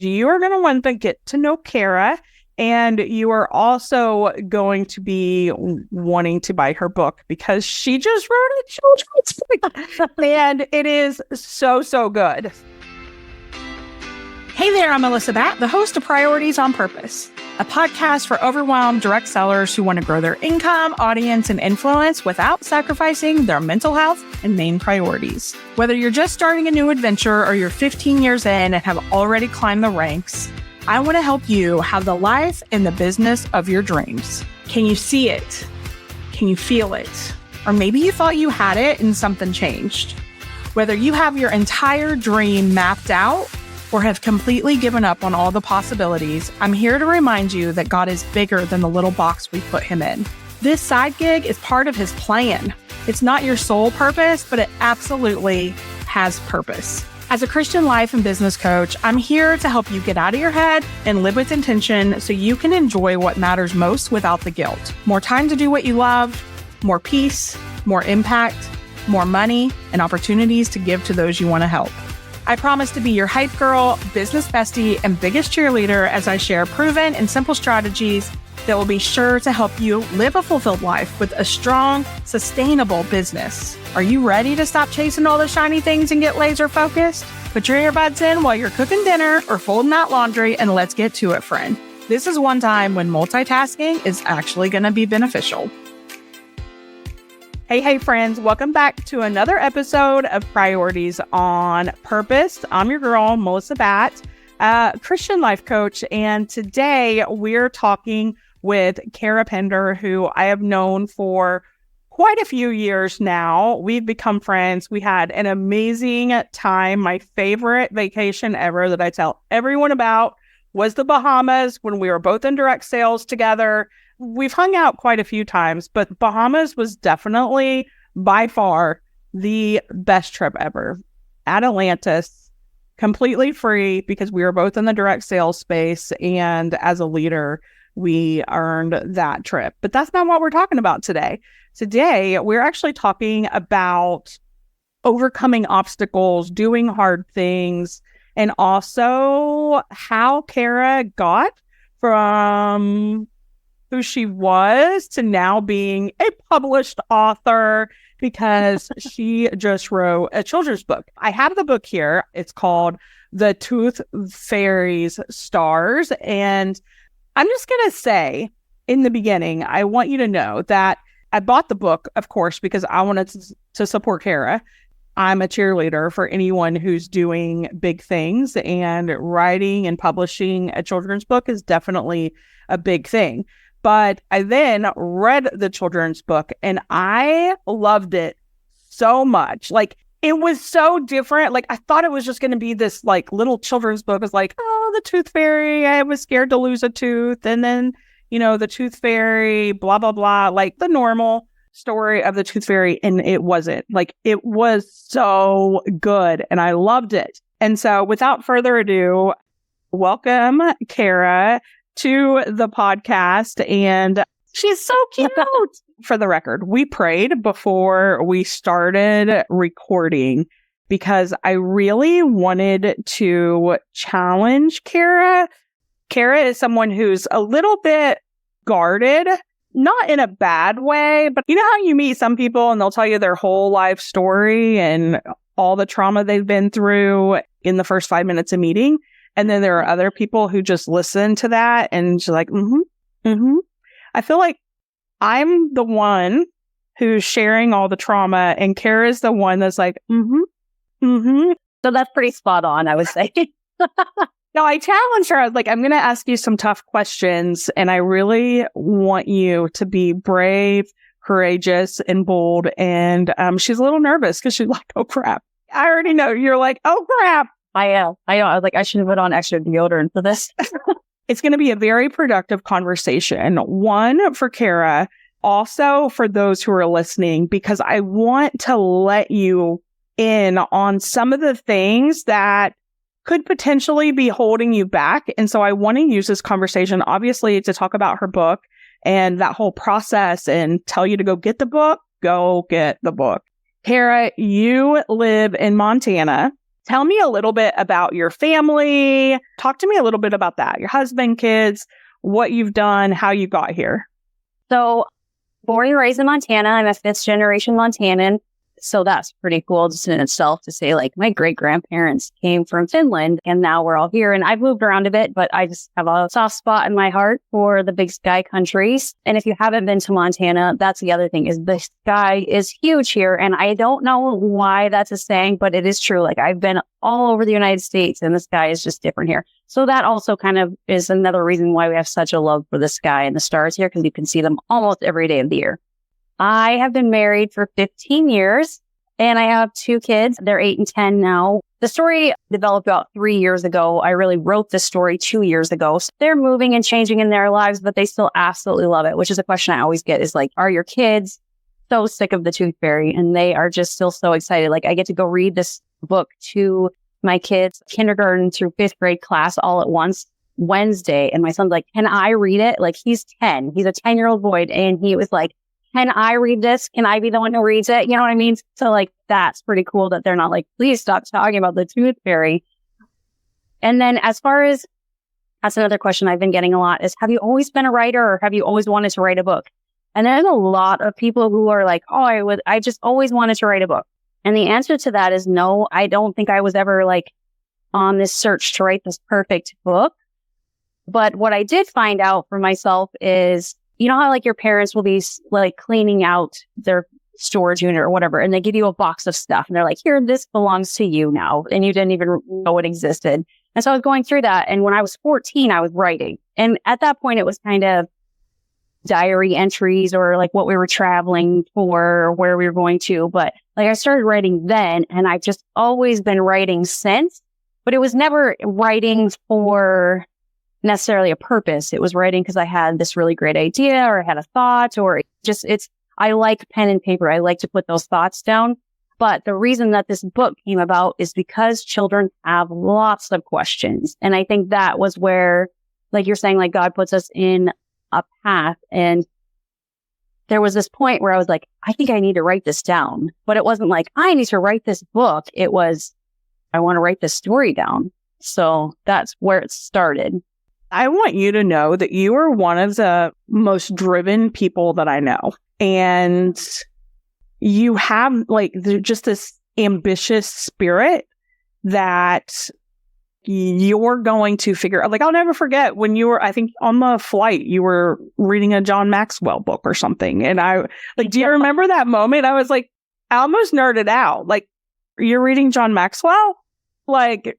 You are going to want to get to know Cara, and you are also going to be wanting to buy her book because she just wrote a children's book, and it is so, so good. Hey there, I'm Melissa Batt, the host of Priorities on Purpose, a podcast for overwhelmed direct sellers who want to grow their income, audience, and influence without sacrificing their mental health and main priorities. Whether you're just starting a new adventure or you're 15 years in and have already climbed the ranks, I want to help you have the life and the business of your dreams. Can you see it? Can you feel it? Or maybe you thought you had it and something changed. Whether you have your entire dream mapped out or have completely given up on all the possibilities, I'm here to remind you that God is bigger than the little box we put him in. This side gig is part of his plan. It's not your sole purpose, but it absolutely has purpose. As a Christian life and business coach, I'm here to help you get out of your head and live with intention so you can enjoy what matters most without the guilt. More time to do what you love, more peace, more impact, more money, and opportunities to give to those you want to help. I promise to be your hype girl, business bestie, and biggest cheerleader as I share proven and simple strategies that will be sure to help you live a fulfilled life with a strong, sustainable business. Are you ready to stop chasing all the shiny things and get laser focused? Put your earbuds in while you're cooking dinner or folding out laundry, and let's get to it, friend. This is one time when multitasking is actually going to be beneficial. Hey, friends. Welcome back to another episode of Priorities on Purpose. I'm your girl, Melissa Batt, Christian life coach. And today we're talking with Cara Pinder, who I have known for quite a few years now. We've become friends. We had an amazing time. My favorite vacation ever that I tell everyone about was the Bahamas when we were both in direct sales together. We've hung out quite a few times, but Bahamas was definitely by far the best trip ever. At Atlantis, completely free because we were both in the direct sales space. And as a leader, we earned that trip. But that's not what we're talking about today. Today, we're actually talking about overcoming obstacles, doing hard things, and also how Cara got from who she was to now being a published author because she just wrote a children's book. I have the book here. It's called The Tooth Fairy's Stars. And I'm just going to say in the beginning, I want you to know that I bought the book, of course, because I wanted to support Cara. I'm a cheerleader for anyone who's doing big things, and writing and publishing a children's book is definitely a big thing. But I then read the children's book and I loved it so much. Like, it was so different. Like, I thought it was just going to be this like little children's book. It was like, oh, the tooth fairy. I was scared to lose a tooth. And then, the tooth fairy, blah, blah, blah, like the normal story of the tooth fairy. And it wasn't. Like, it was so good and I loved it. And so without further ado, welcome, Cara, to the podcast. And she's so cute. For the record, we prayed before we started recording because I really wanted to challenge Cara. Cara is someone who's a little bit guarded, not in a bad way, but you know how you meet some people and they'll tell you their whole life story and all the trauma they've been through in the first 5 minutes of meeting? And then there are other people who just listen to that and she's like, I feel like I'm the one who's sharing all the trauma and Cara's the one that's like, So that's pretty spot on, I would say. No, I challenged her. I was like, I'm going to ask you some tough questions and I really want you to be brave, courageous, and bold. And she's a little nervous because she's like, oh, crap. I already know. You're like, oh, crap. I am. I was like, I should have put on extra deodorant for this. It's going to be a very productive conversation. One, for Cara, also for those who are listening, because I want to let you in on some of the things that could potentially be holding you back. And so I want to use this conversation, obviously, to talk about her book and that whole process and tell you to go get the book. Cara, you live in Montana. Tell me a little bit about your family. Talk to me a little bit about that. Your husband, kids, what you've done, how you got here. So, born and raised in Montana. I'm a fifth generation Montanan. So that's pretty cool just in itself to say, like, my great grandparents came from Finland and now we're all here. And I've moved around a bit, but I just have a soft spot in my heart for the big sky countries. And if you haven't been to Montana, that's the other thing, is the sky is huge here. And I don't know why that's a saying, but it is true. Like, I've been all over the United States and the sky is just different here. So that also kind of is another reason why we have such a love for the sky and the stars here, because you can see them almost every day of the year. I have been married for 15 years and I have 2 kids. They're 8 and 10 now. The story developed about 3 years ago. I really wrote this story 2 years ago. So they're moving and changing in their lives, but they still absolutely love it, which is a question I always get, is like, are your kids so sick of the Tooth Fairy? And they are just still so excited. Like, I get to go read this book to my kids, kindergarten through 5th grade class all at once Wednesday. And my son's like, can I read it? Like, he's 10. He's a 10-year-old boy. And he was like, can I read this? Can I be the one who reads it? You know what I mean? So, like, that's pretty cool that they're not like, please stop talking about the Tooth Fairy. And then as far as, that's another question I've been getting a lot, is, have you always been a writer or have you always wanted to write a book? And there's a lot of people who are like, oh, I just always wanted to write a book. And the answer to that is no. I don't think I was ever like on this search to write this perfect book. But what I did find out for myself is, you know how like your parents will be like cleaning out their storage unit or whatever, and they give you a box of stuff and they're like, here, this belongs to you now. And you didn't even know it existed. And so I was going through that. And when I was 14, I was writing. And at that point, it was kind of diary entries or like what we were traveling for or where we were going to. But like, I started writing then, and I've just always been writing since, but it was never writing for necessarily a purpose. It was writing because I had this really great idea or I had a thought, or just, I like pen and paper. I like to put those thoughts down. But the reason that this book came about is because children have lots of questions. And I think that was where, like you're saying, like God puts us in a path. And there was this point where I was like, I think I need to write this down. But it wasn't like, I need to write this book. It was, I want to write this story down. So that's where it started. I want you to know that you are one of the most driven people that I know. And you have like just this ambitious spirit that you're going to figure out. Like, I'll never forget when you were, I think on the flight, you were reading a John Maxwell book or something. And I like, do you remember that moment? I was like, I almost nerded out. Like, you're reading John Maxwell? Like,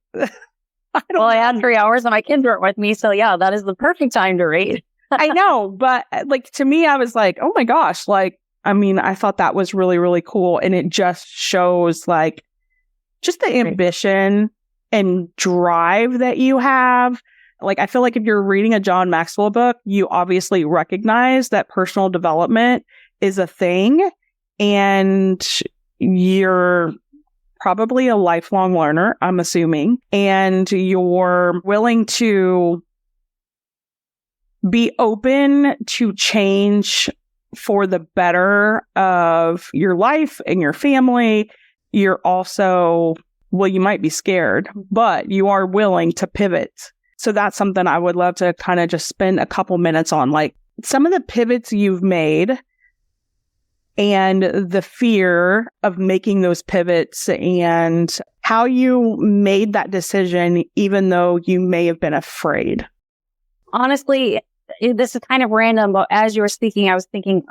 I had 3 hours and my kids weren't with me. So yeah, that is the perfect time to read. I know. But like, to me, I was like, oh my gosh, like, I mean, I thought that was really, really cool. And it just shows like just the ambition and drive that you have. Like, I feel like if you're reading a John Maxwell book, you obviously recognize that personal development is a thing, and you're probably a lifelong learner, I'm assuming, and you're willing to be open to change for the better of your life and your family. You're also, well, you might be scared, but you are willing to pivot. So that's something I would love to kind of just spend a couple minutes on, like some of the pivots you've made and the fear of making those pivots and how you made that decision, even though you may have been afraid. Honestly, this is kind of random, but as you were speaking, I was thinking,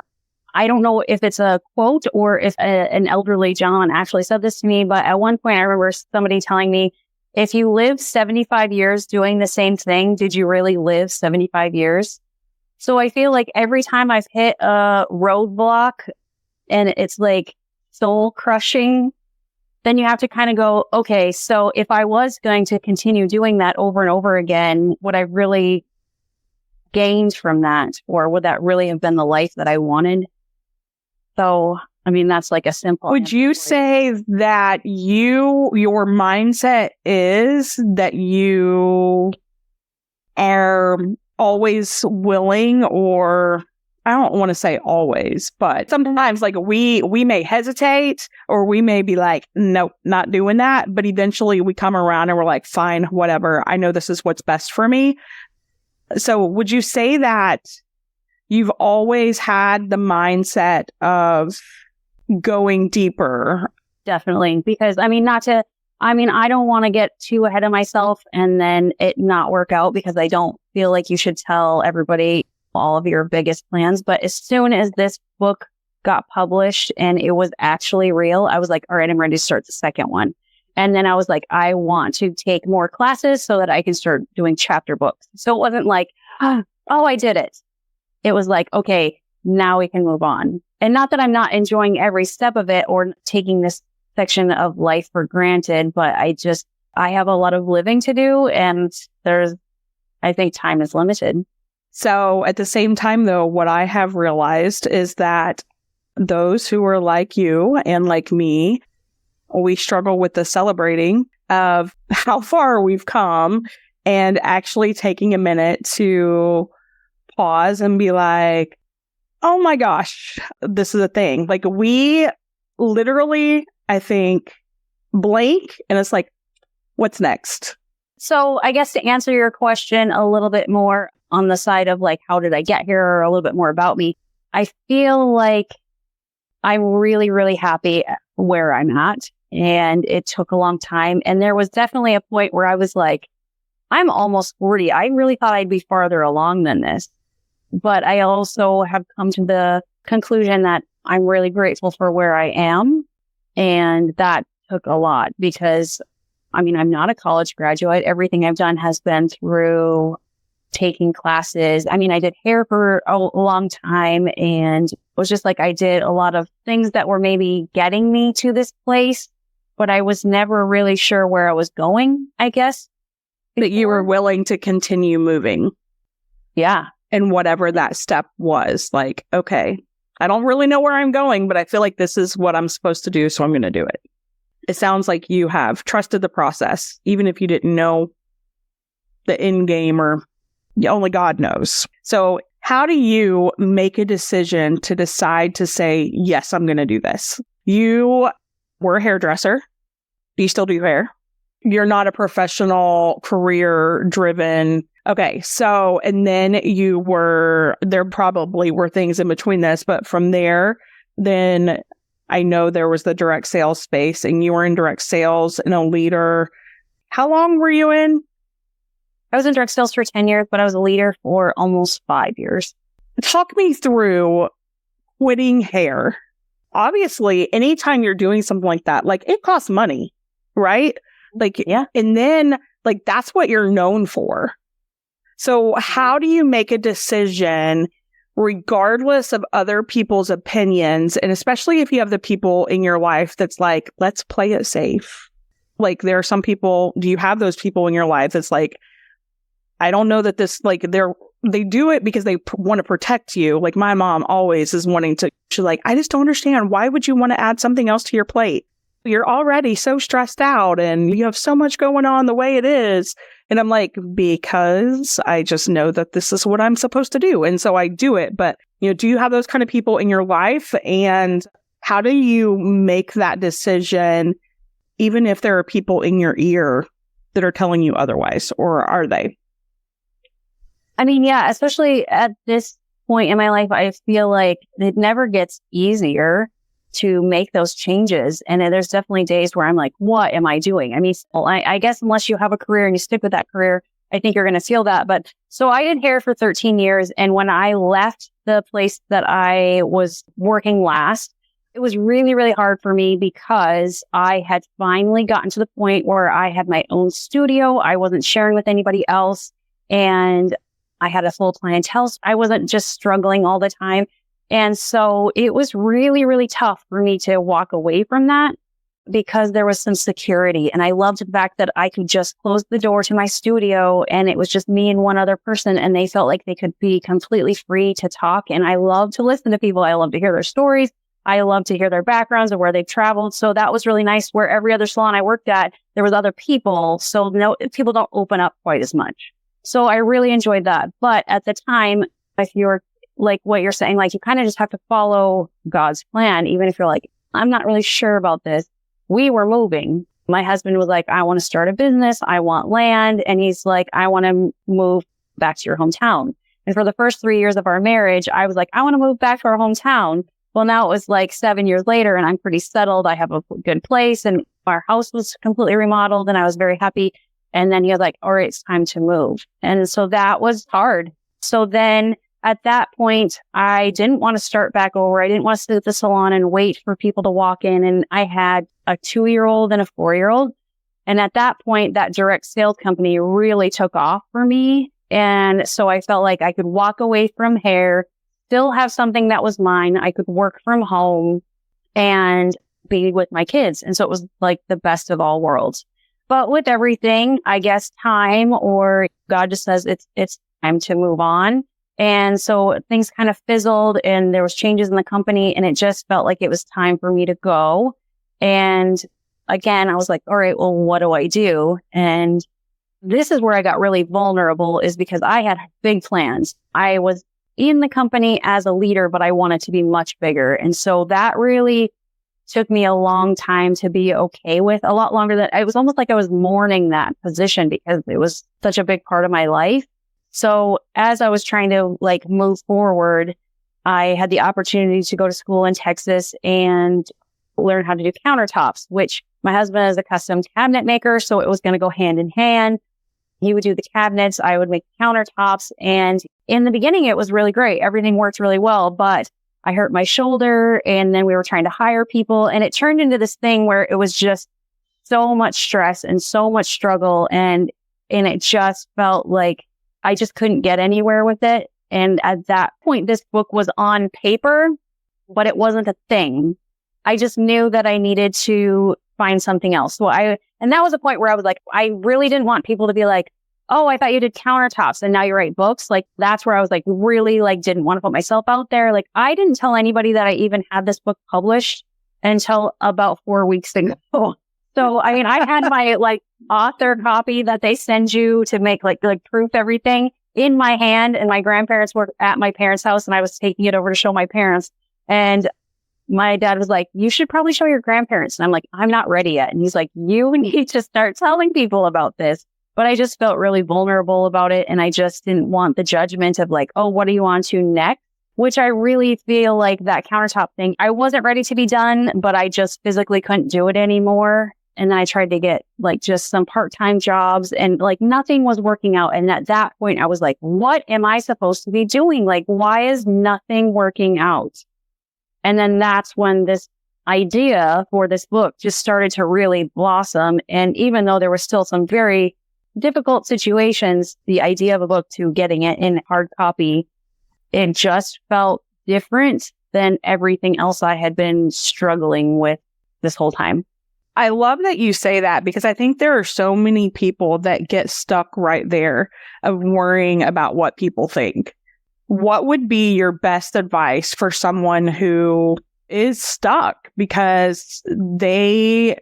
I don't know if it's a quote or if an elderly gentleman actually said this to me, but at one point I remember somebody telling me, if you live 75 years doing the same thing, did you really live 75 years? So I feel like every time I've hit a roadblock and it's like soul crushing, then you have to kind of go, okay, so if I was going to continue doing that over and over again, would I really gained from that, or would that really have been the life that I wanted? So, I mean, that's like a simple. Would you say that your mindset is that you are always willing or I don't want to say always, but sometimes like we may hesitate or we may be like, nope, not doing that. But eventually we come around and we're like, fine, whatever. I know this is what's best for me. So would you say that you've always had the mindset of going deeper? Definitely. Because I don't want to get too ahead of myself and then it not work out, because I don't feel like you should tell everybody all of your biggest plans. But as soon as this book got published and it was actually real, I was like, all right, I'm ready to start the second one. And then I was like, I want to take more classes so that I can start doing chapter books. So it wasn't like, oh, I did it. It was like, okay, now we can move on. And not that I'm not enjoying every step of it or taking this section of life for granted, but I have a lot of living to do, and I think time is limited. So at the same time, though, what I have realized is that those who are like you and like me, we struggle with the celebrating of how far we've come and actually taking a minute to pause and be like, oh my gosh, this is a thing. Like we literally, I think, blink and it's like, what's next? So I guess to answer your question a little bit more on the side of like, how did I get here, or a little bit more about me, I feel like I'm really, really happy where I'm at. And it took a long time. And there was definitely a point where I was like, I'm almost 40. I really thought I'd be farther along than this. But I also have come to the conclusion that I'm really grateful for where I am. And that took a lot because, I'm not a college graduate. Everything I've done has been through taking classes. I did hair for a long time, and it was just like I did a lot of things that were maybe getting me to this place, but I was never really sure where I was going, I guess. That you were willing to continue moving. Yeah. And whatever that step was, like, okay, I don't really know where I'm going, but I feel like this is what I'm supposed to do, so I'm going to do it. It sounds like you have trusted the process, even if you didn't know the end game, or only God knows. So how do you make a decision to decide to say, yes, I'm going to do this? You were a hairdresser. Do you still do hair? You're not a professional, career-driven. Okay, so, and then there probably were things in between this, but from there, then I know there was the direct sales space, and you were in direct sales and a leader. How long were you in? I was in direct sales for 10 years, but I was a leader for almost 5 years. Talk me through quitting hair. Obviously, anytime you're doing something like that, like it costs money, right? Like, yeah. And then like, that's what you're known for. So how do you make a decision regardless of other people's opinions? And especially if you have the people in your life that's like, let's play it safe. Like there are some people, do you have those people in your life that's like, I don't know that this, like they do it because they want to protect you. Like my mom always is wanting to, she's like, I just don't understand. Why would you want to add something else to your plate? You're already so stressed out and you have so much going on the way it is. And I'm like, because I just know that this is what I'm supposed to do. And so I do it. But, do you have those kind of people in your life? And how do you make that decision, even if there are people in your ear that are telling you otherwise, or are they? Yeah, especially at this point in my life, I feel like it never gets easier to make those changes. And there's definitely days where I'm like, what am I doing? I guess unless you have a career and you stick with that career, I think you're going to feel that. But so I did hair for 13 years. And when I left the place that I was working last, it was really, really hard for me because I had finally gotten to the point where I had my own studio. I wasn't sharing with anybody else. And I had a full clientele. So I wasn't just struggling all the time. And so it was really, really tough for me to walk away from that because there was some security. And I loved the fact that I could just close the door to my studio and it was just me and one other person. And they felt like they could be completely free to talk. And I love to listen to people. I love to hear their stories. I love to hear their backgrounds and where they've traveled. So that was really nice. Where every other salon I worked at, there was other people. So no, people don't open up quite as much. So I really enjoyed that. But at the time, if you're like what you're saying, like you kind of just have to follow God's plan, even if you're like, I'm not really sure about this. We were moving. My husband was like, I want to start a business. I want land. And he's like, I want to move back to your hometown. And for the first 3 years of our marriage, I was like, I want to move back to our hometown. Well, now it was like 7 years later and I'm pretty settled. I have a good place and our house was completely remodeled and I was very happy. And then he was like, all right, it's time to move. And so that was hard. So then at that point, I didn't want to start back over. I didn't want to sit at the salon and wait for people to walk in. And I had a 2-year-old and a 4-year-old. And at that point, that direct sales company really took off for me. And so I felt like I could walk away from hair, still have something that was mine. I could work from home and be with my kids. And so it was like the best of all worlds. But with everything, I guess time or God just says it's time to move on. And so things kind of fizzled and there was changes in the company and it just felt like it was time for me to go. And again, I was like, all right, well, what do I do? And this is where I got really vulnerable is because I had big plans. I was in the company as a leader, but I wanted to be much bigger. And so that really took me a long time to be okay with, a lot longer than it was almost like I was mourning that position because it was such a big part of my life. So as I was trying to like move forward, I had the opportunity to go to school in Texas and learn how to do countertops, which my husband is a custom cabinet maker. So it was going to go hand in hand. He would do the cabinets. I would make countertops. And in the beginning, it was really great. Everything worked really well, but I hurt my shoulder and then we were trying to hire people. And it turned into this thing where it was just so much stress and so much struggle. And it just felt like I just couldn't get anywhere with it. And at that point, this book was on paper, but it wasn't a thing. I just knew that I needed to find something else. And that was a point where I was like, I really didn't want people to be like, oh, I thought you did countertops and now you write books. Like that's where I was like, really like didn't want to put myself out there. Like I didn't tell anybody that I even had this book published until about 4 weeks ago. So, I mean, I had my like author copy that they send you to make like proof everything in my hand. And my grandparents were at my parents' house and I was taking it over to show my parents. And my dad was like, you should probably show your grandparents. And I'm like, I'm not ready yet. And he's like, you need to start telling people about this. But I just felt really vulnerable about it. And I just didn't want the judgment of like, oh, what are you on to next? Which I really feel like that countertop thing, I wasn't ready to be done, but I just physically couldn't do it anymore. And then I tried to get like just some part-time jobs and like nothing was working out. And at that point, I was like, what am I supposed to be doing? Like, why is nothing working out? And then that's when this idea for this book just started to really blossom. And even though there were still some very difficult situations, the idea of a book to getting it in hard copy, it just felt different than everything else I had been struggling with this whole time. I love that you say that because I think there are so many people that get stuck right there of worrying about what people think. What would be your best advice for someone who is stuck because they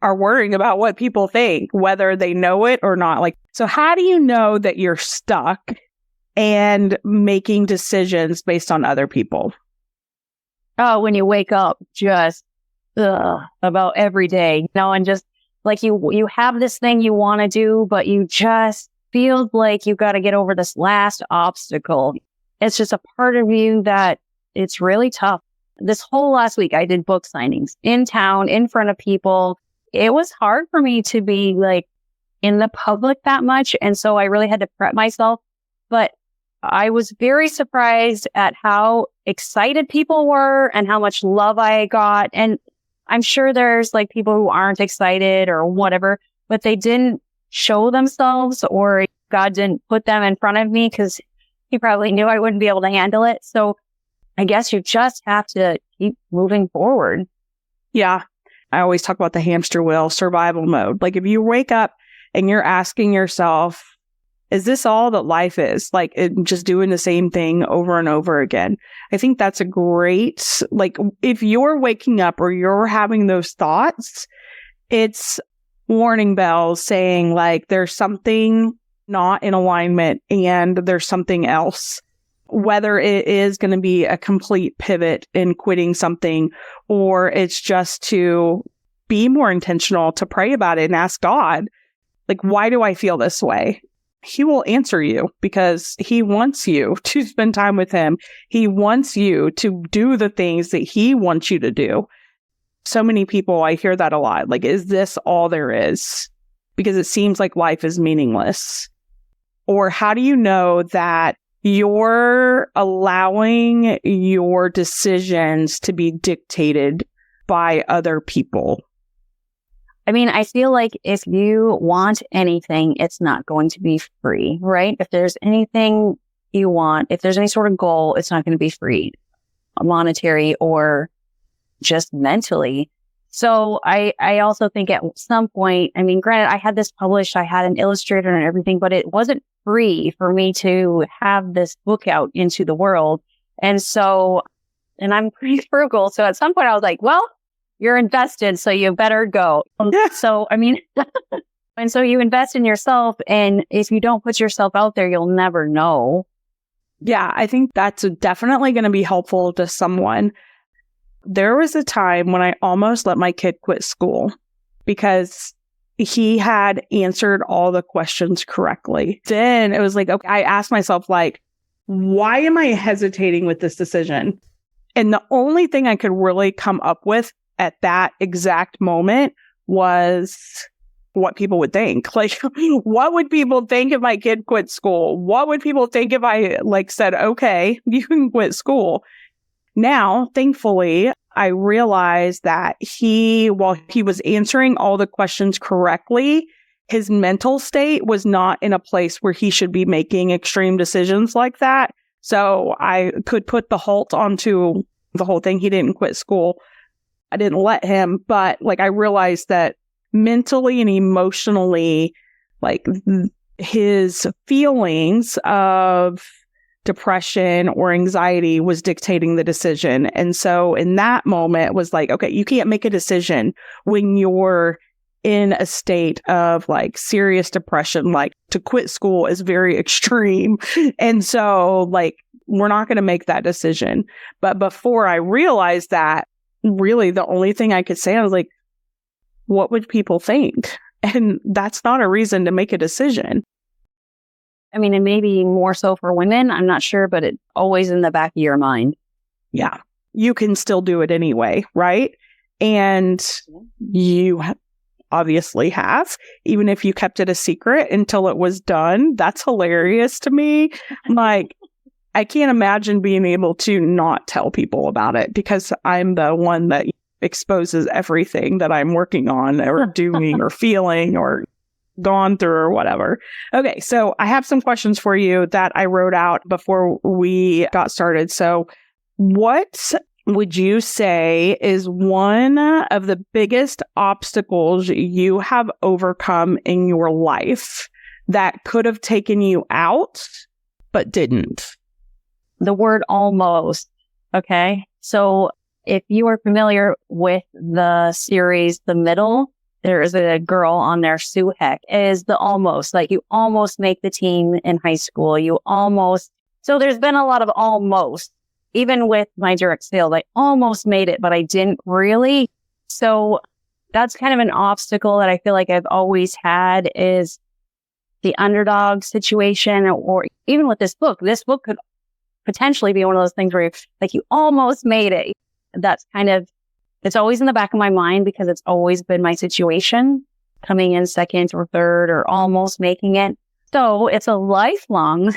are worrying about what people think, whether they know it or not? Like, so how do you know that you're stuck and making decisions based on other people? Oh, when you wake up just about every day, and just like you have this thing you want to do, but you just feel like you got to get over this last obstacle. It's just a part of you that it's really tough. This whole last week, I did book signings in town, in front of people. It was hard for me to be like in the public that much. And so I really had to prep myself. But I was very surprised at how excited people were and how much love I got. And I'm sure there's like people who aren't excited or whatever, but they didn't show themselves or God didn't put them in front of me because he probably knew I wouldn't be able to handle it. So I guess you just have to keep moving forward. Yeah. I always talk about the hamster wheel, survival mode. Like if you wake up and you're asking yourself, is this all that life is? Like just doing the same thing over and over again. I think that's a great, like if you're waking up or you're having those thoughts, it's warning bells saying like there's something not in alignment and there's something else whether it is going to be a complete pivot in quitting something, or it's just to be more intentional, to pray about it and ask God, like, why do I feel this way? He will answer you because he wants you to spend time with him. He wants you to do the things that he wants you to do. So many people, I hear that a lot. Like, is this all there is? Because it seems like life is meaningless. Or how do you know that you're allowing your decisions to be dictated by other people? I mean, I feel like if you want anything, it's not going to be free, right? If there's anything you want, if there's any sort of goal, it's not going to be free, monetary or just mentally. So I also think at some point, I mean, granted, I had this published, I had an illustrator and everything, but it wasn't free for me to have this book out into the world. And so, and I'm pretty frugal. So at some point I was like, well, you're invested, so you better go. So, I mean, and so you invest in yourself. And if you don't put yourself out there, you'll never know. Yeah, I think that's definitely going to be helpful to someone. There was a time when I almost let my kid quit school because he had answered all the questions correctly. Then it was like, okay, I asked myself, like, why am I hesitating with this decision? And the only thing I could really come up with at that exact moment was what people would think. Like, what would people think if my kid quit school? What would people think if I said, okay, you can quit school? Now, thankfully, I realized that while he was answering all the questions correctly, his mental state was not in a place where he should be making extreme decisions like that. So I could put the halt onto the whole thing. He didn't quit school. I didn't let him, but I realized that mentally and emotionally, his feelings of depression or anxiety was dictating the decision. And so in that moment it was like, okay, you can't make a decision when you're in a state of serious depression. To quit school is very extreme. And so we're not going to make that decision. But before I realized that, really the only thing I could say, I was like, what would people think? And that's not a reason to make a decision. I mean, and maybe more so for women, I'm not sure, but it's always in the back of your mind. Yeah. You can still do it anyway, right? And you obviously have, even if you kept it a secret until it was done. That's hilarious to me. I can't imagine being able to not tell people about it because I'm the one that exposes everything that I'm working on or doing or feeling or gone through or whatever. Okay, so I have some questions for you that I wrote out before we got started. So what would you say is one of the biggest obstacles you have overcome in your life that could have taken you out but didn't? The word almost. Okay. So if you are familiar with the series, The Middle, there is a girl on there, Sue Heck, is the almost. You almost make the team in high school. You almost. So there's been a lot of almost. Even with my direct sales, I almost made it, but I didn't really. So that's kind of an obstacle that I feel like I've always had is the underdog situation. Or even with this book could potentially be one of those things where you almost made it. That's it's always in the back of my mind because it's always been my situation, coming in second or third or almost making it. So it's a lifelong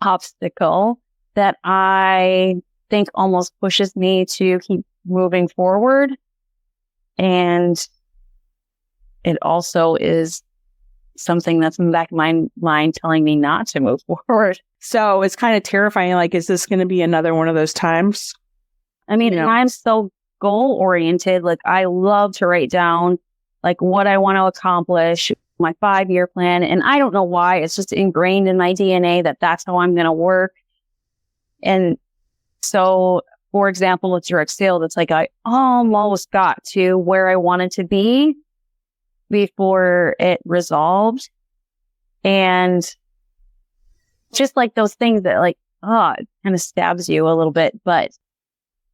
obstacle that I think almost pushes me to keep moving forward. And it also is something that's in the back of my mind telling me not to move forward. So it's kind of terrifying. Is this going to be another one of those times? I mean, I'm so goal oriented. I love to write down what I want to accomplish, my 5-year plan. And I don't know why. It's just ingrained in my DNA that that's how I'm going to work. And so, for example, with direct sales, it's I almost got to where I wanted to be before it resolved. And just those things that it kind of stabs you a little bit. But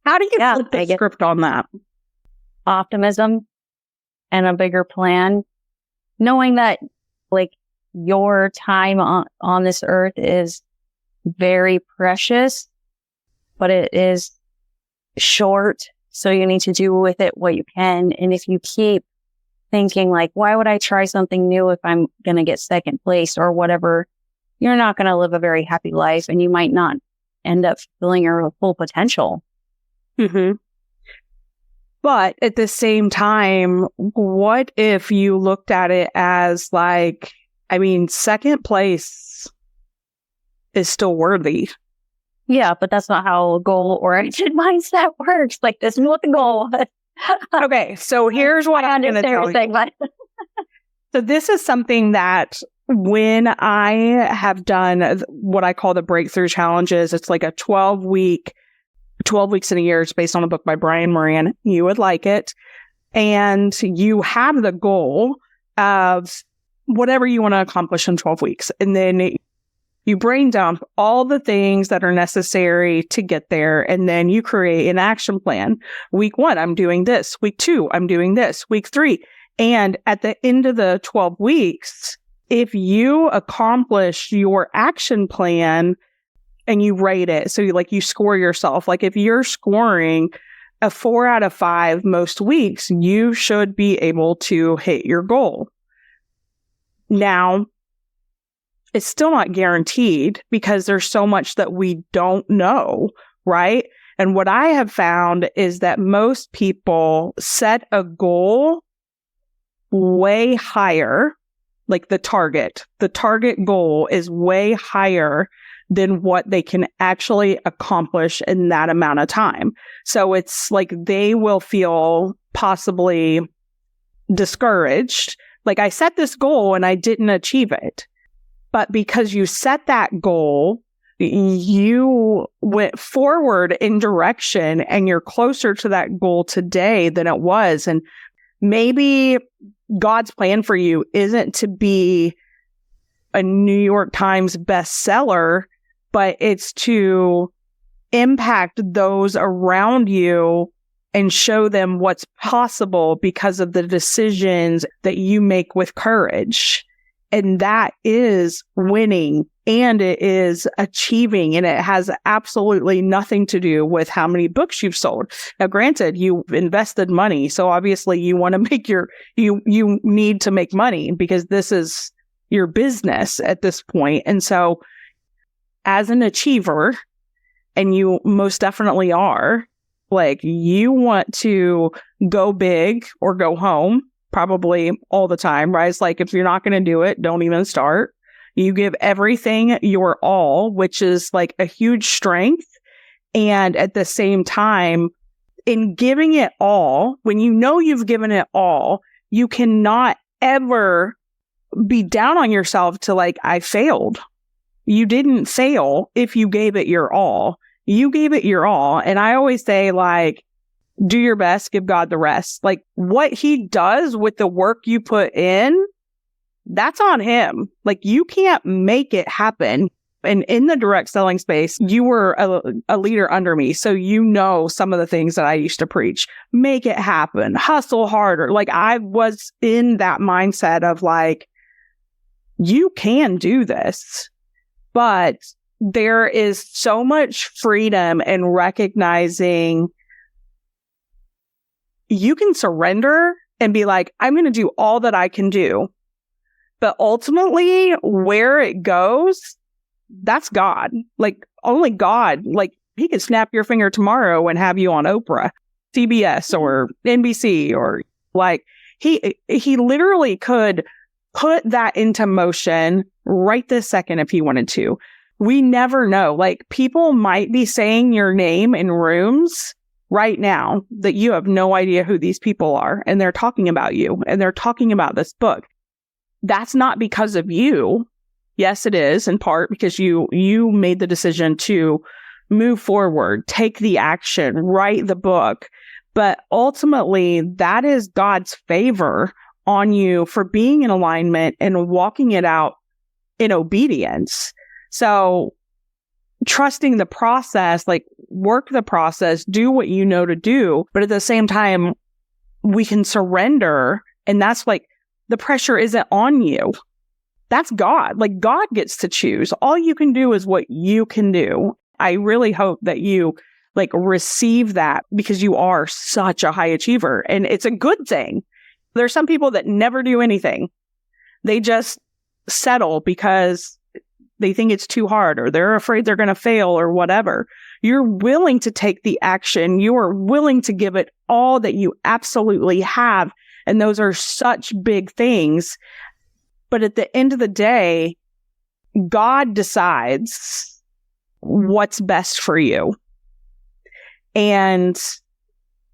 how do you flip the script on that? Optimism and a bigger plan, knowing that like your time on this earth is very precious, but it is short. So you need to do with it what you can. And if you keep thinking like, why would I try something new if I'm going to get second place or whatever, you're not going to live a very happy life, and you might not end up fulfilling your full potential. Mm-hmm. But at the same time, what if you looked at it as like, I mean, second place is still worthy. Yeah, but that's not how a goal-oriented mindset works. Like, this is what the goal was. Okay, so here's what I'm going to tell you. So this is something that when I have done what I call the breakthrough challenges, it's like a 12 weeks in a year. It's based on a book by Brian Moran. You would like it. And you have the goal of whatever you want to accomplish in 12 weeks. And then you brain dump all the things that are necessary to get there. And then you create an action plan. Week 1, I'm doing this. Week 2, I'm doing this. Week 3. And at the end of the 12 weeks, if you accomplish your action plan and you rate it, so you score yourself, like if you're scoring a 4 out of 5 most weeks, you should be able to hit your goal. Now, it's still not guaranteed because there's so much that we don't know, right? And what I have found is that most people set a goal way higher, like the target goal is way higher than what they can actually accomplish in that amount of time. So it's like they will feel possibly discouraged. Like, I set this goal and I didn't achieve it. But because you set that goal, you went forward in direction and you're closer to that goal today than it was. And maybe God's plan for you isn't to be a New York Times bestseller, but it's to impact those around you and show them what's possible because of the decisions that you make with courage. And that is winning, and it is achieving, and it has absolutely nothing to do with how many books you've sold. Now, granted, you've invested money, so obviously you want to make you need to make money because this is your business at this point. And so as an achiever, and you most definitely are, like, you want to go big or go home. Probably all the time, right? It's like, if you're not going to do it, don't even start. You give everything your all, which is like a huge strength. And at the same time, in giving it all, when you know you've given it all, you cannot ever be down on yourself to like, I failed. You didn't fail if you gave it your all. You gave it your all. And I always say, like, do your best, give God the rest. Like, what he does with the work you put in, that's on him. Like, you can't make it happen. And in the direct selling space, you were a leader under me. So you know some of the things that I used to preach. Make it happen. Hustle harder. Like, I was in that mindset of like, you can do this. But there is so much freedom in recognizing you can surrender and be like, I'm going to do all that I can do. But ultimately, where it goes, that's God. Like, only God. Like, he could snap your finger tomorrow and have you on Oprah, CBS, or NBC, or like, he literally could put that into motion right this second if he wanted to. We never know. Like, people might be saying your name in rooms right now that you have no idea who these people are, and they're talking about you, and they're talking about this book. That's not because of you. Yes, it is in part because you made the decision to move forward, take the action, write the book. But ultimately, that is God's favor on you for being in alignment and walking it out in obedience. So trusting the process, like work the process, do what you know to do. But at the same time, we can surrender. And that's like, the pressure isn't on you. That's God. Like God gets to choose. All you can do is what you can do. I really hope that you like receive that, because you are such a high achiever and it's a good thing. There's some people that never do anything. They just settle because they think it's too hard or they're afraid they're going to fail or whatever. You're willing to take the action. You are willing to give it all that you absolutely have. And those are such big things. But at the end of the day, God decides what's best for you. And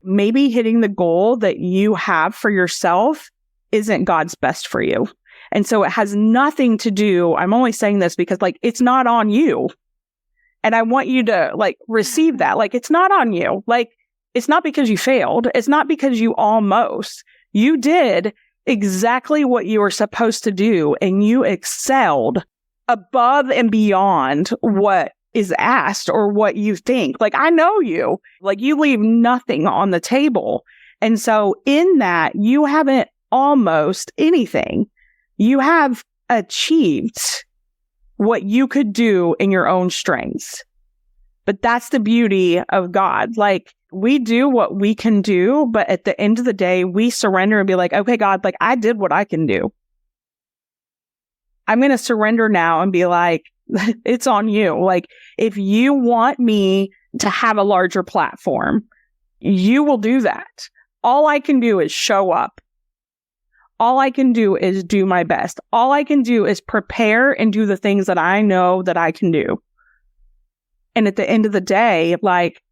maybe hitting the goal that you have for yourself isn't God's best for you. And so it has nothing to do, I'm only saying this because like, it's not on you. And I want you to like receive that. Like, it's not on you. Like, it's not because you failed. It's not because you almost, you did exactly what you were supposed to do. And you excelled above and beyond what is asked or what you think. Like, I know you, like you leave nothing on the table. And so in that, you haven't almost anything. You have achieved what you could do in your own strengths. But that's the beauty of God. Like, we do what we can do, but at the end of the day, we surrender and be like, okay, God, like I did what I can do. I'm going to surrender now and be like, it's on you. Like, if you want me to have a larger platform, you will do that. All I can do is show up. All I can do is do my best. All I can do is prepare and do the things that I know that I can do. And at the end of the day, like,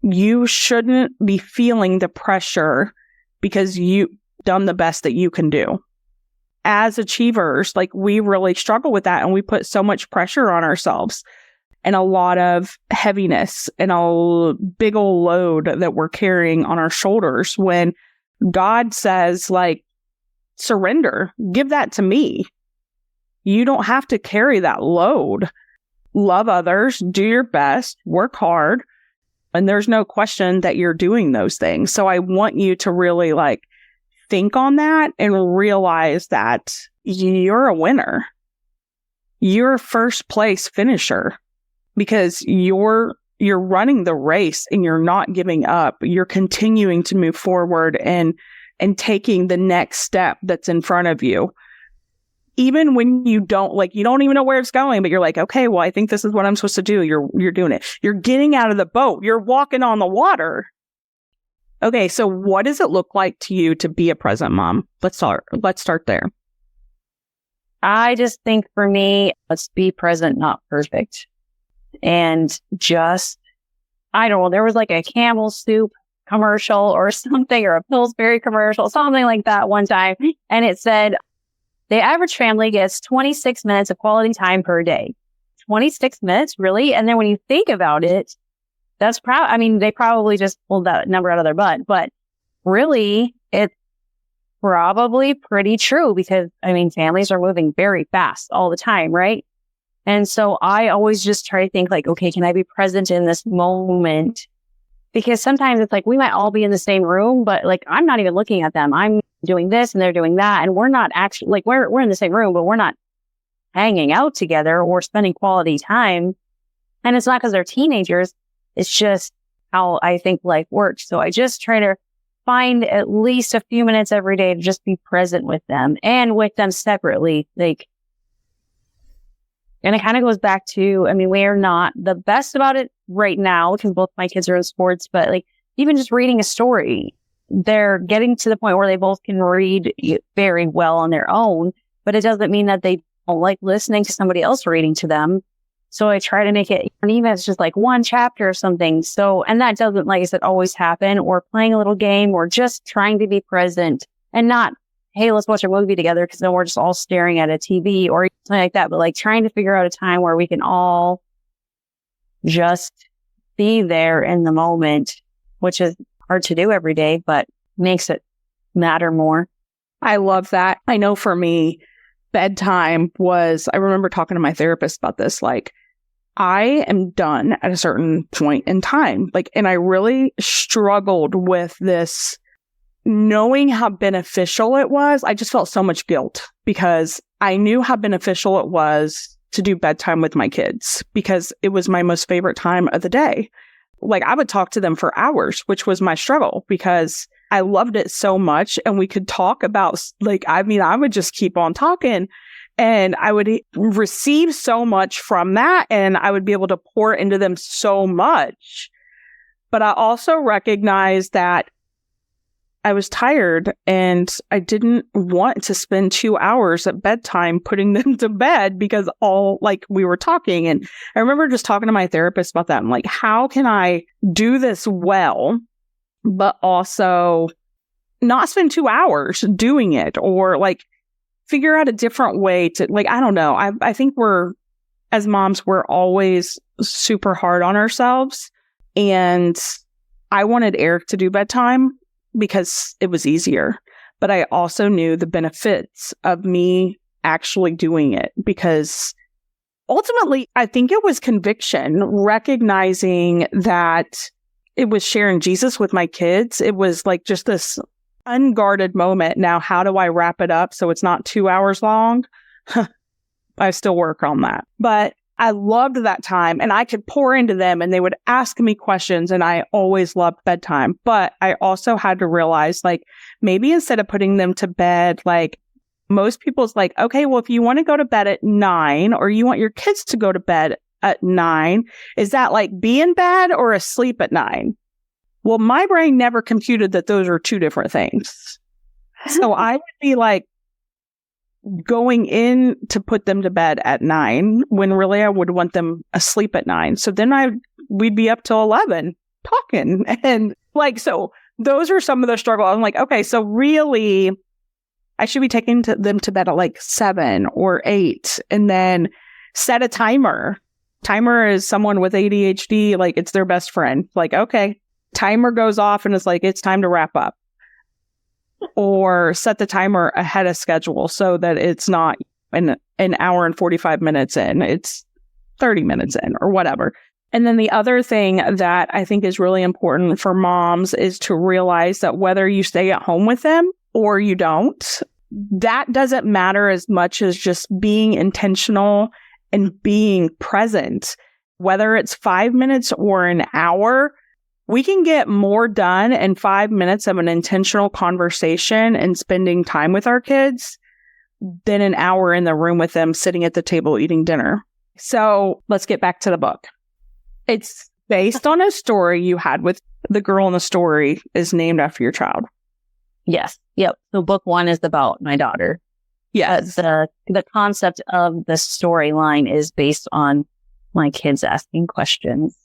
you shouldn't be feeling the pressure because you've done the best that you can do. As achievers, like, we really struggle with that, and we put so much pressure on ourselves and a lot of heaviness and a big old load that we're carrying on our shoulders when God says, like, surrender, give that to me. You don't have to carry that load. Love others, do your best, work hard. And there's no question that you're doing those things. So I want you to really like think on that and realize that you're a winner. You're a first place finisher because you're running the race and you're not giving up. You're continuing to move forward and taking the next step that's in front of you. Even when you don't even know where it's going, but you're like, okay, well, I think this is what I'm supposed to do. You're doing it. You're getting out of the boat. You're walking on the water. Okay. So what does it look like to you to be a present mom? Let's start there. I just think for me, let's be present, not perfect. And just, I don't know, there was like a Camel soup commercial or something, or a Pillsbury commercial, something like that one time. And it said, the average family gets 26 minutes of quality time per day. 26 minutes, really? And then when you think about it, that's they probably just pulled that number out of their butt, but really, it's probably pretty true because, families are moving very fast all the time, right? And so I always just try to think like, okay, can I be present in this moment? Because sometimes it's like, we might all be in the same room, but like, I'm not even looking at them. I'm doing this and they're doing that. And we're not actually like, we're in the same room, but we're not hanging out together or spending quality time. And it's not because they're teenagers. It's just how I think life works. So I just try to find at least a few minutes every day to just be present with them and with them separately. Like, and it kind of goes back to, we are not the best about it right now because both my kids are in sports, but like even just reading a story, they're getting to the point where they both can read very well on their own, but it doesn't mean that they don't like listening to somebody else reading to them. So I try to make it, and even if it's just like one chapter or something. So, and that doesn't, like I said, always happen, or playing a little game or just trying to be present and not, hey, let's watch a movie together because then we're just all staring at a TV or something like that. But like trying to figure out a time where we can all just be there in the moment, which is hard to do every day, but makes it matter more. I love that. I know for me, bedtime was, I remember talking to my therapist about this, like, I am done at a certain point in time. Like, and I really struggled with this, knowing how beneficial it was. I just felt so much guilt because I knew how beneficial it was to do bedtime with my kids because it was my most favorite time of the day. Like, I would talk to them for hours, which was my struggle because I loved it so much. And we could talk about, like, I would just keep on talking and I would receive so much from that. And I would be able to pour into them so much. But I also recognized that I was tired and I didn't want to spend 2 hours at bedtime putting them to bed because we were talking. And I remember just talking to my therapist about that. I'm like, how can I do this well, but also not spend 2 hours doing it, or like figure out a different way to, like, I don't know. I think as moms, we're always super hard on ourselves. And I wanted Eric to do bedtime because it was easier. But I also knew the benefits of me actually doing it because ultimately, I think it was conviction, recognizing that it was sharing Jesus with my kids. It was like just this unguarded moment. Now, how do I wrap it up so it's not 2 hours long? I still work on that. But I loved that time and I could pour into them and they would ask me questions and I always loved bedtime. But I also had to realize, like, maybe instead of putting them to bed, like most people's like, okay, well, if you want to go to bed at 9 or you want your kids to go to bed at 9, is that like be in bed or asleep at 9? Well, my brain never computed that those are two different things. So I would be like, going in to put them to bed at 9 when really I would want them asleep at 9. So then we'd be up till 11 talking. And like, so those are some of the struggles. I'm like, okay, so really I should be taking them to bed at like 7 or 8 and then set a timer. Timer is someone with ADHD. Like, it's their best friend. Like, okay, timer goes off and it's like, it's time to wrap up. Or set the timer ahead of schedule so that it's not an hour and 45 minutes in, it's 30 minutes in or whatever. And then the other thing that I think is really important for moms is to realize that whether you stay at home with them or you don't, that doesn't matter as much as just being intentional and being present. Whether it's 5 minutes or an hour, we can get more done in 5 minutes of an intentional conversation and spending time with our kids than an hour in the room with them sitting at the table eating dinner. So let's get back to the book. It's based on a story you had with the girl in the story is named after your child. Yes. Yep. So book 1 is about my daughter. Yes. The concept of the storyline is based on my kids asking questions.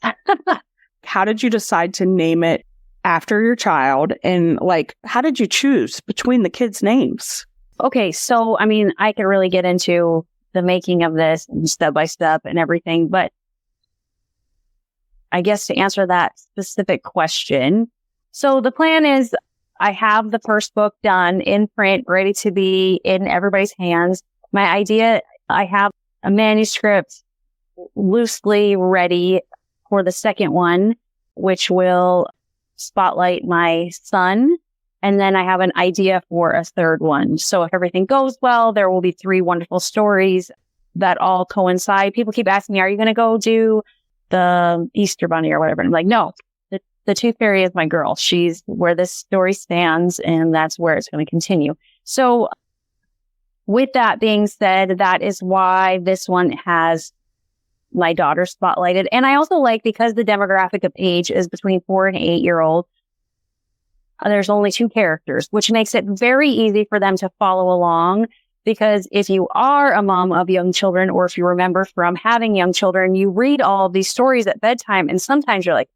How did you decide to name it after your child? And like, how did you choose between the kids' names? Okay. So, I mean, I could really get into the making of this step by step and everything, but I guess to answer that specific question. So the plan is I have the first book done in print, ready to be in everybody's hands. My idea, I have a manuscript loosely ready for the second one, which will spotlight my son. And then I have an idea for a third one. So if everything goes well, there will be 3 wonderful stories that all coincide. People keep asking me, are you going to go do the Easter Bunny or whatever? And I'm like, no, the Tooth Fairy is my girl. She's where this story stands and that's where it's going to continue. So with that being said, that is why this one has my daughter spotlighted. And I also like, because the demographic of age is between 4 and 8-year-old, there's only 2 characters, which makes it very easy for them to follow along. Because if you are a mom of young children, or if you remember from having young children, you read all of these stories at bedtime. And sometimes you're like,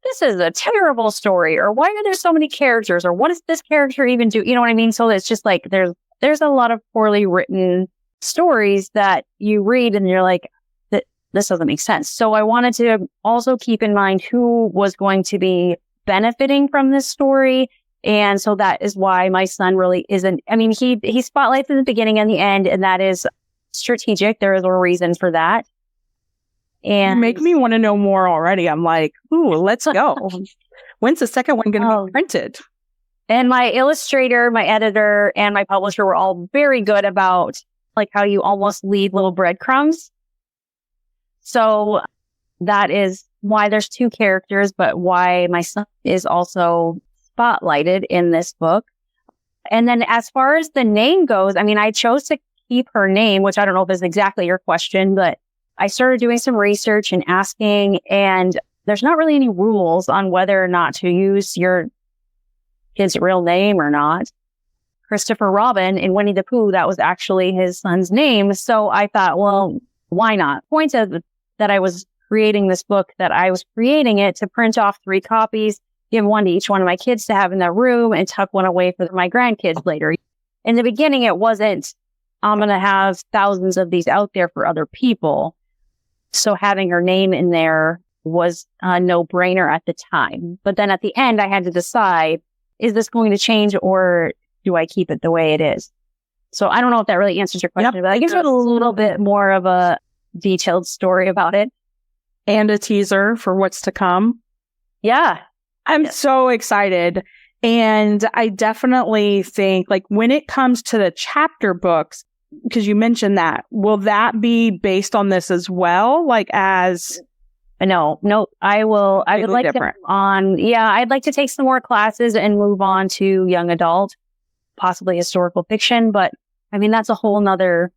this is a terrible story, or why are there so many characters, or what does this character even do? You know what I mean? So it's just like, there's a lot of poorly written stories that you read and you're like, this doesn't make sense. So I wanted to also keep in mind who was going to be benefiting from this story And so that is why my son really isn't, I mean, he spotlights in the beginning and the end, and that is strategic. There is a reason for that. And you make me want to know more already. I'm like, ooh, let's go. When's the second one going to be printed? And my illustrator, my editor, and my publisher were all very good about like how you almost leave little breadcrumbs. So that is why there's two characters, but why my son is also spotlighted in this book. And then as far as the name goes, I mean, I chose to keep her name, which I don't know if is exactly your question, but I started doing some research and asking, and there's not really any rules on whether or not to use your kid's real name or not. Christopher Robin in Winnie the Pooh, that was actually his son's name. So I thought, well, why not? Point of that I was creating this book, that I was creating it to print off 3 copies, give one to each one of my kids to have in their room, and tuck one away for my grandkids later. In the beginning, it wasn't, I'm going to have thousands of these out there for other people. So having her name in there was a no-brainer at the time. But then at the end, I had to decide, is this going to change or do I keep it the way it is? So I don't know if that really answers your question, but I guess it's a little bit more of a detailed story about it. And a teaser for what's to come. Yeah. I'm so excited. And I definitely think, like, when it comes to the chapter books, because you mentioned that, will that be based on this as well? Like, as... No, I will. I would like different. I'd like to take some more classes and move on to young adult, possibly historical fiction. But I mean, that's a whole nother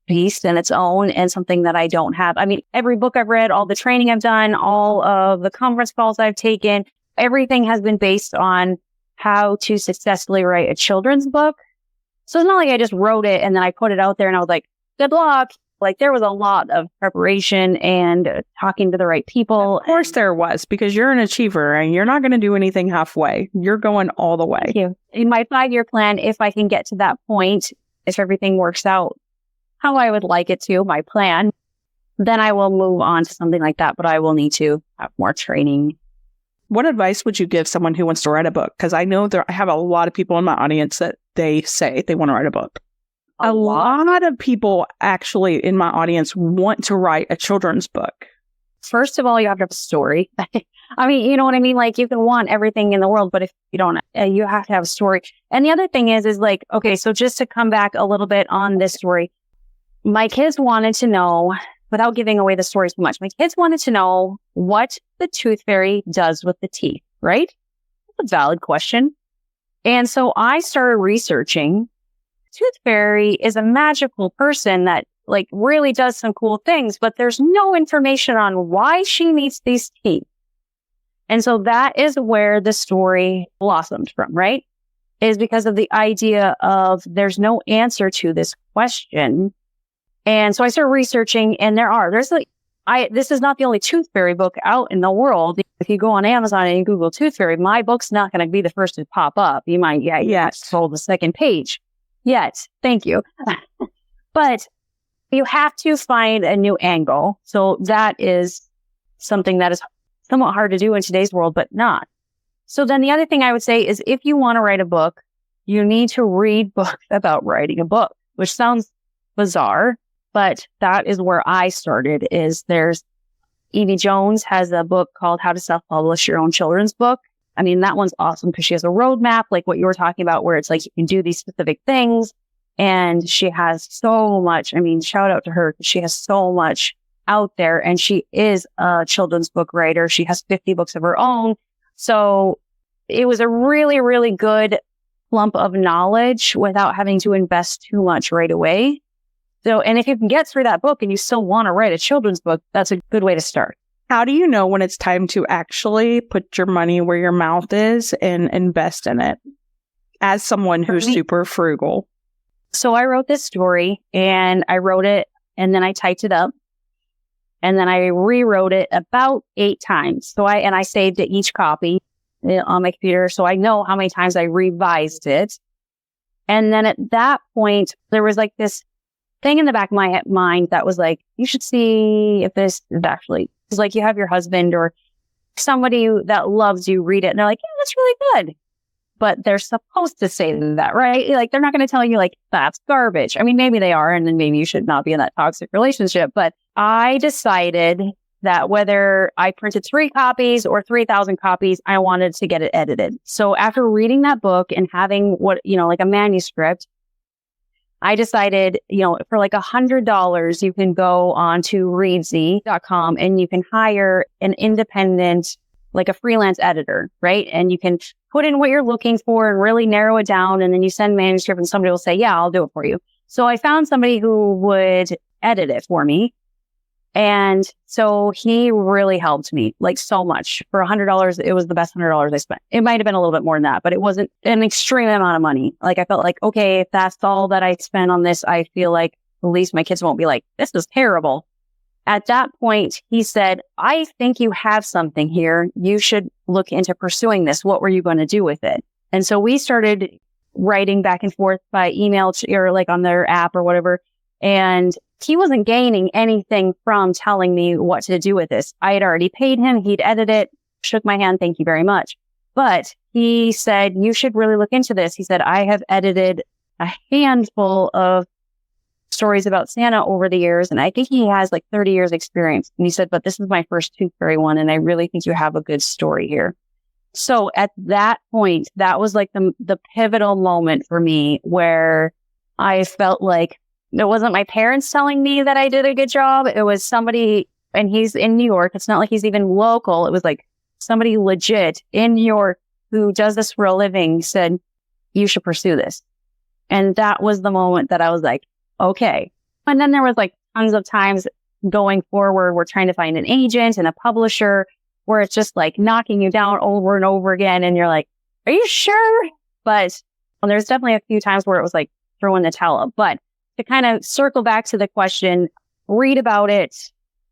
beast in its own, and something that I don't have. I mean, every book I've read, all the training I've done, all of the conference calls I've taken, everything has been based on how to successfully write a children's book. So it's not like I just wrote it and then I put it out there and I was like, good luck. Like, there was a lot of preparation and talking to the right people. Of course there was, because you're an achiever and you're not going to do anything halfway. You're going all the way. Thank you. In my 5-year plan, if I can get to that point, if everything works out how I would like it to, my plan, then I will move on to something like that. But I will need to have more training. What advice would you give someone who wants to write a book? Because I know I have a lot of people in my audience that they say they want to write a book. A lot of people actually in my audience want to write a children's book. First of all, you have to have a story. I mean, you know what I mean? Like, you can want everything in the world, but if you don't, you have to have a story. And the other thing is like, okay, so just to come back a little bit on this story, my kids wanted to know, without giving away the story too much, my kids wanted to know what the tooth fairy does with the teeth, right? That's a valid question. And so I started researching. Tooth fairy is a magical person that like really does some cool things, but there's no information on why she needs these teeth. And so that is where the story blossomed from, right? Is because of the idea of there's no answer to this question. And so I started researching, and this is not the only tooth fairy book out in the world. If you go on Amazon and you Google tooth fairy, my book's not going to be the first to pop up. You might, scroll the second page. Yet. Thank you. But you have to find a new angle. So that is something that is somewhat hard to do in today's world, but not. So then the other thing I would say is, if you want to write a book, you need to read books about writing a book, which sounds bizarre, but that is where I started. There's Evie Jones has a book called How to Self-Publish Your Own Children's Book. I mean, that one's awesome because she has a roadmap, like what you were talking about, where it's like you can do these specific things. And she has so much. I mean, shout out to her. She has so much out there, and she is a children's book writer. She has 50 books of her own. So it was a really, really good lump of knowledge without having to invest too much right away. So, and if you can get through that book and you still want to write a children's book, that's a good way to start. How do you know when it's time to actually put your money where your mouth is and invest in it as someone who's super frugal? So I wrote this story, and I wrote it, and then I typed it up, and then I rewrote it about 8 times. So I saved it, each copy on my computer, so I know how many times I revised it. And then at that point, there was like this thing in the back of my mind that was like, you should see if this is actually, it's like you have your husband or somebody that loves you read it, and they're like, yeah, that's really good. but they're supposed to say that, right? Like, they're not going to tell you like, that's garbage. I mean, maybe they are, and then maybe you should not be in that toxic relationship. But I decided that whether I printed 3 copies or 3,000 copies, I wanted to get it edited. So after reading that book and having like a manuscript, I decided, for like $100, you can go on to readsy.com and you can hire an independent, like a freelance editor, right? And you can put in what you're looking for and really narrow it down. And then you send manuscript and somebody will say, yeah, I'll do it for you. So I found somebody who would edit it for me. And so he really helped me like so much. For $100, it was the best $100 I spent. It might have been a little bit more than that, but it wasn't an extreme amount of money. Like, I felt like, okay, if that's all that I spent on this, I feel like at least my kids won't be like, this is terrible. At that point, he said, I think you have something here. You should look into pursuing this. What were you going to do with it? And so we started writing back and forth by email or like on their app or whatever. And he wasn't gaining anything from telling me what to do with this. I had already paid him. He'd edit it, shook my hand. Thank you very much. But he said, you should really look into this. He said, I have edited a handful of stories about Santa over the years. And I think he has like 30 years experience. And he said, but this is my first Tooth Fairy one. And I really think you have a good story here. So at that point, that was like the pivotal moment for me where I felt like it wasn't my parents telling me that I did a good job. It was somebody, and he's in New York. It's not like he's even local. It was like somebody legit in New York who does this for a living said, you should pursue this. And that was the moment that I was like, okay. And then there was like tons of times going forward, we're trying to find an agent and a publisher where it's just like knocking you down over and over again. And you're like, are you sure? But there's definitely a few times where it was like throwing the towel up. But to kind of circle back to the question, read about it.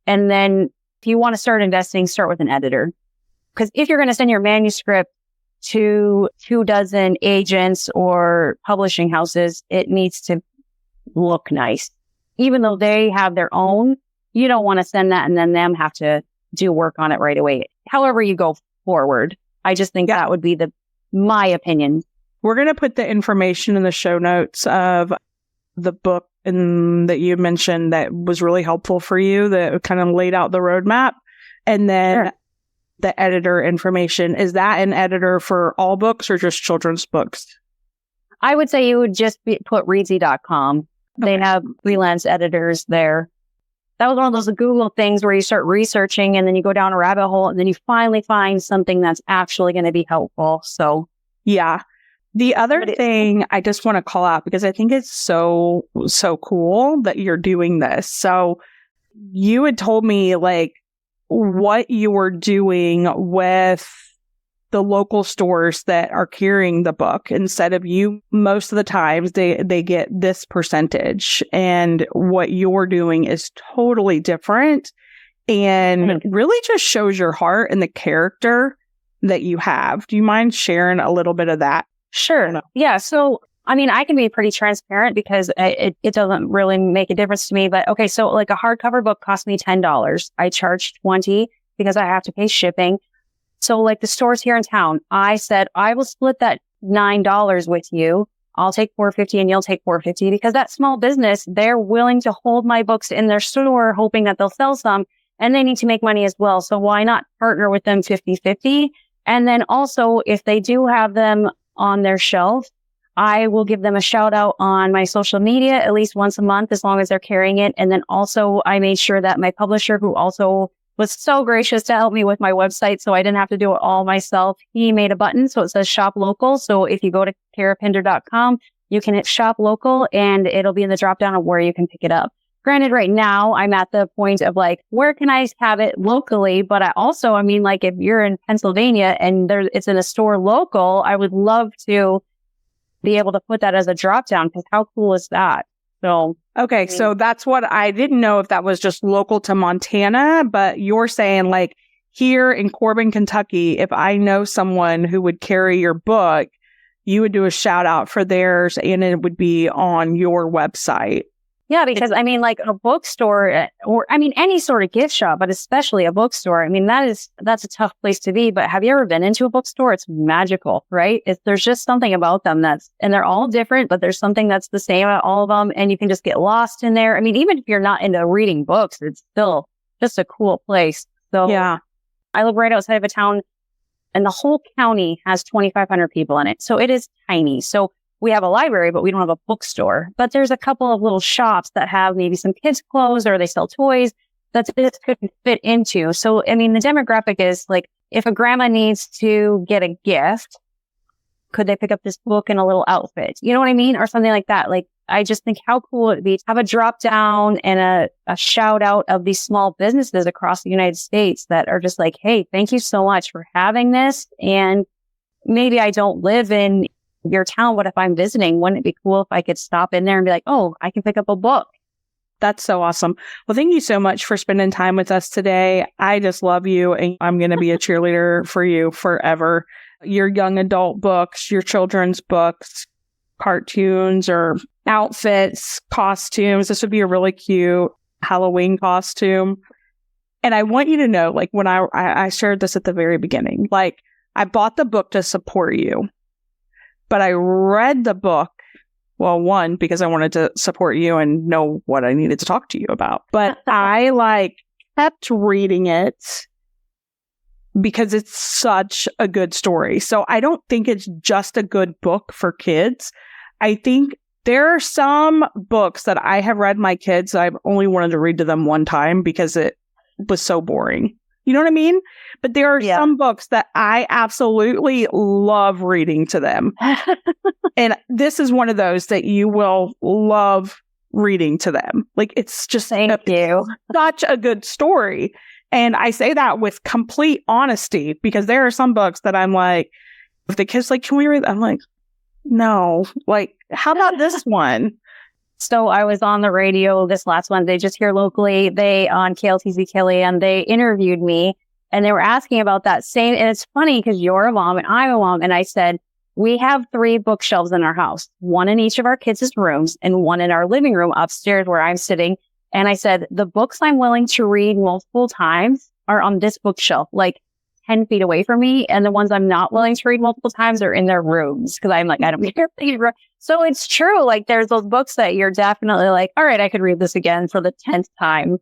And then if you want to start investing, start with an editor. Because if you're going to send your manuscript to 24 agents or publishing houses, it needs to look nice. Even though they have their own, you don't want to send that and then them have to do work on it right away. However you go forward, I just think that would be my opinion. We're going to put the information in the show notes of the book that you mentioned that was really helpful for you, that kind of laid out the roadmap. And then the editor information. Is that an editor for all books or just children's books? I would say you would just put readsy.com. They have freelance editors there. That was one of those Google things where you start researching and then you go down a rabbit hole and then you finally find something that's actually going to be helpful. So, yeah. The other thing I just want to call out, because I think it's so cool that you're doing this. So you had told me like what you were doing with the local stores that are carrying the book. Instead of you, most of the times they get this percentage, and what you're doing is totally different and really just shows your heart and the character that you have. Do you mind sharing a little bit of that? Sure. Yeah. So, I mean, I can be pretty transparent because it doesn't really make a difference to me. But okay, so like a hardcover book cost me $10. I charge $20 because I have to pay shipping. So like the stores here in town, I said, I will split that $9 with you. I'll take $4.50 and you'll take $4.50 because that small business, they're willing to hold my books in their store, hoping that they'll sell some, and they need to make money as well. So why not partner with them 50-50? And then also, if they do have them on their shelf, I will give them a shout out on my social media at least once a month, as long as they're carrying it. And then also I made sure that my publisher, who also was so gracious to help me with my website, so I didn't have to do it all myself, he made a button. So it says shop local. So if you go to carapinder.com, you can hit shop local and it'll be in the drop down of where you can pick it up. Granted, right now I'm at the point of like, where can I have it locally? But I mean, like if you're in Pennsylvania and it's in a store local, I would love to be able to put that as a drop down, because how cool is that? So, okay. So that's what I didn't know, if that was just local to Montana, but you're saying like here in Corbin, Kentucky, if I know someone who would carry your book, you would do a shout out for theirs and it would be on your website. Yeah, because I mean, like a bookstore or I mean, any sort of gift shop, but especially a bookstore. I mean, that's a tough place to be. But have you ever been into a bookstore? It's magical, right? There's just something about them and they're all different, but there's something that's the same at all of them. And you can just get lost in there. I mean, even if you're not into reading books, it's still just a cool place. So Yeah. I live right outside of a town and the whole county has 2,500 people in it. So it is tiny. So we have a library, but we don't have a bookstore. But there's a couple of little shops that have maybe some kids' clothes or they sell toys that this could fit into. So, I mean, the demographic is like, if a grandma needs to get a gift, could they pick up this book and a little outfit? You know what I mean? Or something like that. Like, I just think how cool it'd be to have a drop down and a shout out of these small businesses across the United States that are just like, hey, thank you so much for having this. And maybe I don't live in your town, but if I'm visiting, wouldn't it be cool if I could stop in there and be like, oh, I can pick up a book? That's so awesome. Well, thank you so much for spending time with us today. I just love you, and I'm going to be a cheerleader for you forever. Your young adult books, your children's books, cartoons or outfits, costumes. This would be a really cute Halloween costume. And I want you to know, like, when I shared this at the very beginning, like, I bought the book to support you. But I read the book, well, one, because I wanted to support you and know what I needed to talk to you about. But I kept reading it because it's such a good story. So I don't think it's just a good book for kids. I think there are some books that I have read my kids. I've only wanted to read to them one time because it was so boring. You know what I mean? But there are some books that I absolutely love reading to them. And this is one of those that you will love reading to them. Like, it's just Thank you. Such a good story. And I say that with complete honesty because there are some books that I'm like, if the kid's like, can we read? I'm like, no. Like, how about this one? So I was on the radio this last Wednesday, just here locally. They on KLTZ Kelly, and they interviewed me and they were asking about that same. And it's funny because you're a mom and I'm a mom. And I said, we have 3 bookshelves in our house, one in each of our kids' rooms and one in our living room upstairs where I'm sitting. And I said, the books I'm willing to read multiple times are on this bookshelf, like 10 feet away from me. And the ones I'm not willing to read multiple times are in their rooms because I'm like, I don't care. So it's true. Like, there's those books that you're definitely like, all right, I could read this again for the 10th time.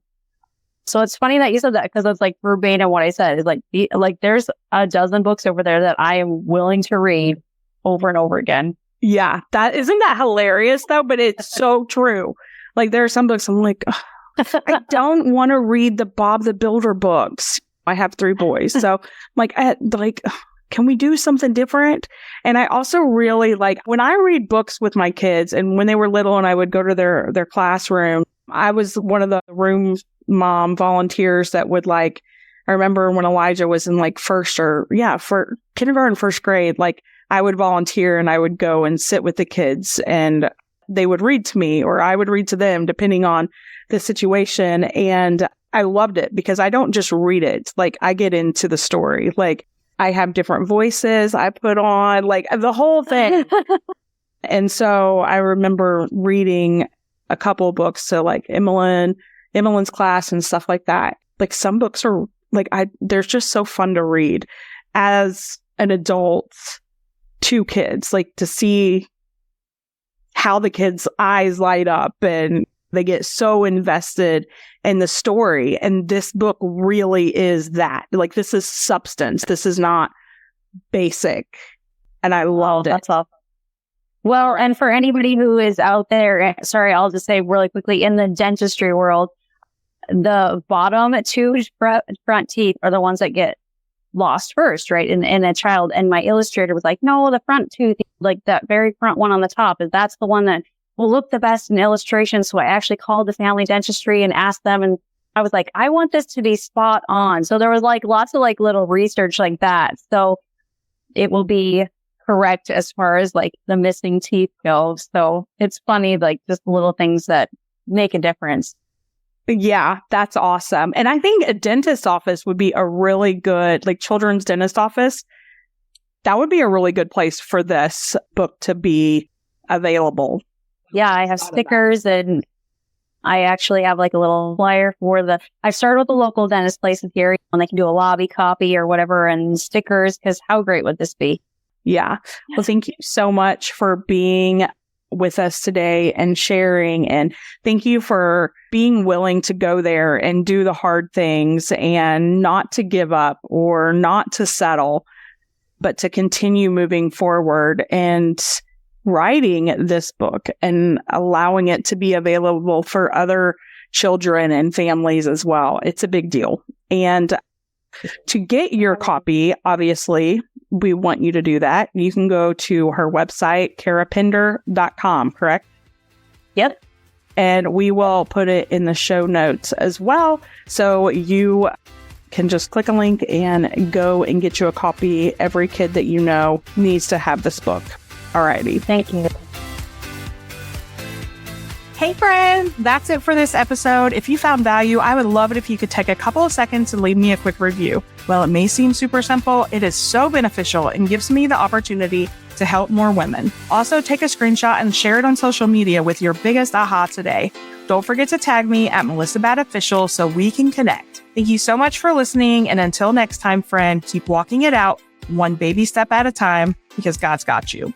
So it's funny that you said that because it's like verbatim what I said. It's like there's a dozen books over there that I am willing to read over and over again. Yeah, isn't that hilarious though? But it's so true. Like, there are some books I'm like, I don't want to read the Bob the Builder books. I have 3 boys, so can we do something different? And I also really like when I read books with my kids, and when they were little, and I would go to their classroom. I was one of the room mom volunteers that would I remember when Elijah was in for kindergarten, first grade. I would volunteer and I would go and sit with the kids, and they would read to me or I would read to them depending on the situation. And I loved it because I don't just read it. I get into the story. I have different voices I put on, the whole thing. And so I remember reading a couple of books to Emmeline's class and stuff like that. Some books are they're just so fun to read as an adult to kids, to see how the kids' eyes light up and they get so invested in the story. And this book really is that. This is substance. This is not basic. And I loved it. That's awesome. Well, and for anybody who is out there, sorry, I'll just say really quickly, in the dentistry world, the bottom 2 front teeth are the ones that get lost first, right? In a child. And my illustrator was like, no, the front tooth, that very front one on the top, that's the one that will look the best in illustration. So I actually called the family dentistry and asked them, and I was like, I want this to be spot on. So there was lots of little research like that. So it will be correct as far as the missing teeth go. So it's funny, just little things that make a difference. Yeah, that's awesome. And I think a dentist's office would be a really good, children's dentist office. That would be a really good place for this book to be available. Yeah, I have stickers and I actually have like a little flyer for I started with the local dentist place in Gary, and they can do a lobby copy or whatever and stickers, because how great would this be? Yeah. Well, thank you so much for being with us today and sharing. And thank you for being willing to go there and do the hard things and not to give up or not to settle, but to continue moving forward and writing this book and allowing it to be available for other children and families as well. It's a big deal. And to get your copy, obviously, we want you to do that. You can go to her website, carapinder.com, correct? Yep. And we will put it in the show notes as well. So you can just click a link and go and get you a copy. Every kid that you know needs to have this book. Alrighty. Thank you. Hey friend, that's it for this episode. If you found value, I would love it if you could take a couple of seconds and leave me a quick review. While it may seem super simple, it is so beneficial and gives me the opportunity to help more women. Also, take a screenshot and share it on social media with your biggest aha today. Don't forget to tag me at Melissa Batt Official so we can connect. Thank you so much for listening. And until next time, friend, keep walking it out one baby step at a time, because God's got you.